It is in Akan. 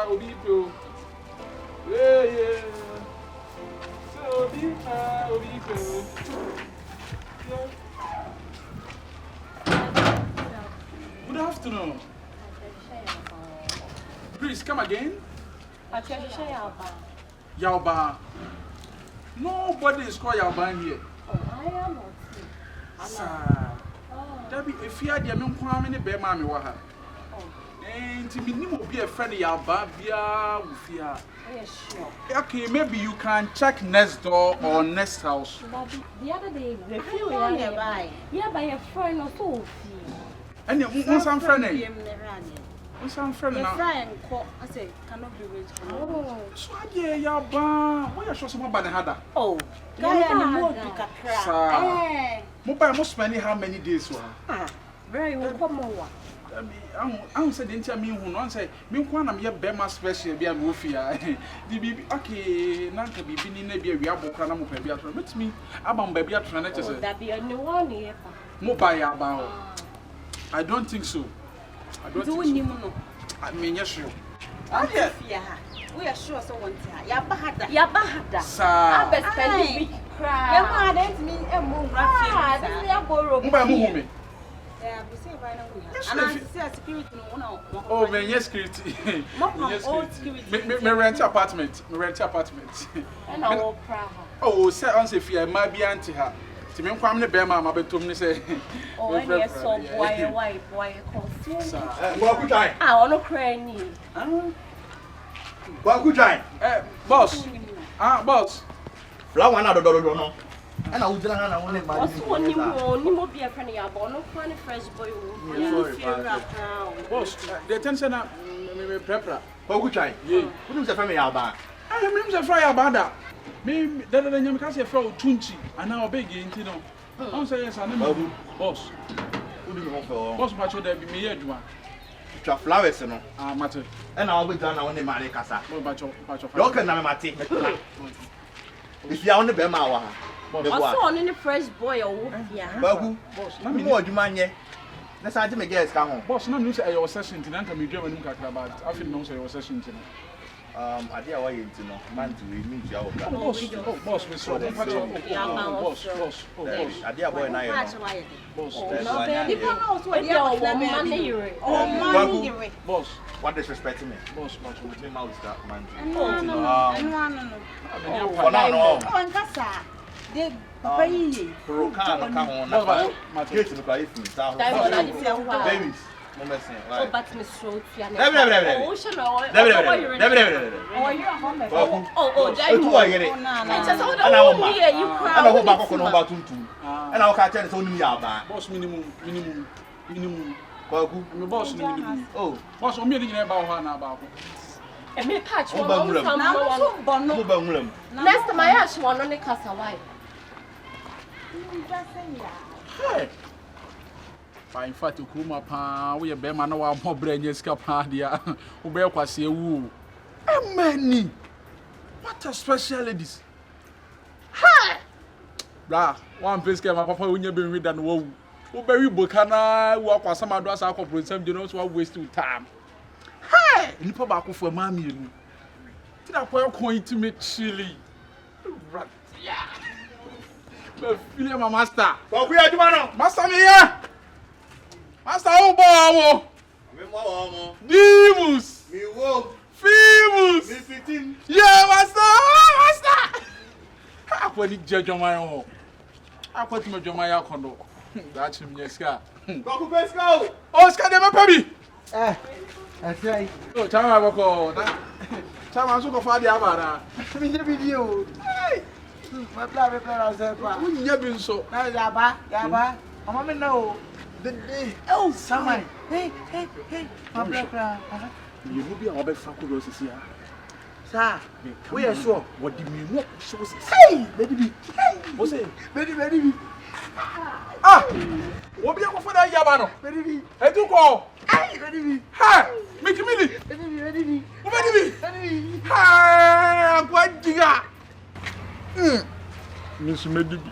Obipo. Yeah. So Obipo. Good afternoon. Please come again. Yauba. Nobody is called Yauba here. Oh, I am not. Sir. Debbie, if you had your young woman in the mammy, what happened? And to me, you will be a friend of Yauba via Ufia. Yes, sure. Okay, maybe you can check next door or next house. The other day, the few nearby. Yeah, by a friend of Sophie. And you want some friend? Some friend now. Friend, I say, cannot be rich. Oh, So, yeah, Yauba. Why are you so about the Hada? Oh, Sir. Mobile must spend how many days? very well. I don't say the entire me who don't say, meanwhile, I'm your Bema special, be a Rufia. The baby, okay, Nanka be in a beer, we are both animal baby. Let me, I'm baby at Tranetta. That be a new one here. Mobile about. I don't think so. I don't think so. I mean, yes, sure. Oh, yeah. We are sure so one time. Yabahada. Sir. I bet spend a week cry. Yeah, that's me a move. This is a borrow. Mobile. Yeah, we say by now. And I see security no. Oh, man, yes, security. Me rent apartment. And I will cry. Oh, say on say fear might be anti her. To me, come the bear mamma, but to me say, oh, and yes, so boy, confused. Good time. I want to cry. Good time. Boss. Boss. Flower na do no. And I would na won my. What's one you more be a friend of no funny fresh boy. Boss, the attention na me prepara. Good time. Yeah. Who is the family Alba? I am a fry about that. Me that the name can say from Tunchi and now Biggie into no. I say yes, I know. Boss. Who do you want for? Boss, much there be me here, Juan. Flowers, no. Matter. And I'll be done on the Mali Casa. Don't can I mate. If you are on the Bema, what's on in the fresh boy or yeah. Babu, no more you man yet. Let's have to make guests come home. Boss, no news at your session tonight. Can be driven about. I feel no say your session tonight. I did away to know, man to meet you. Boss, we saw the boss. I did boy and I. Boss, what disrespect me? Boss, with me mouth start, man. No. For now, no. On Casa. They pay. Come on, get to the place. Babies. Oh, but Miss Rhodes, Oh, and I'll catch it only boss minimum. I'm boss minimum. Oh, boss, I'm meeting about one about. And me patch one. Next time I ask one on the casa wife. Hey. In fact, you come up, we are Bema, no more brain, escapadia, who bear was a woo. A many. What a special ladies. Hi! Blah, one place came up when you've been read and woe. Who bury Bocana, walk or some address alcohol, some you know, so wasting time. Hi! And put back for mammy. Did I point coin to me chili? Right, yeah. William, my master. But we are doing Master, me here. Master Obo, Dimus, Fimus, yeah, master. I put it judge on my own. I put him on my condo. That's him, yes, car. go. Oscar, never pay. That's right. Oh, Chama, I call that. Chama, so far the Avara. The video. My blood, Wouldn't you been so? Yaba. I'm no. Oh, someone. Hey. My brother. You will be our best faculty here. Sir, we are sure. What do you mean? What shows? Hey, baby. What's it? Baby. Ah! What be your father Yabano? Baby. I do call. Hey, baby. Ha! Make me. Baby. Ha! What diga? Miss Medibi.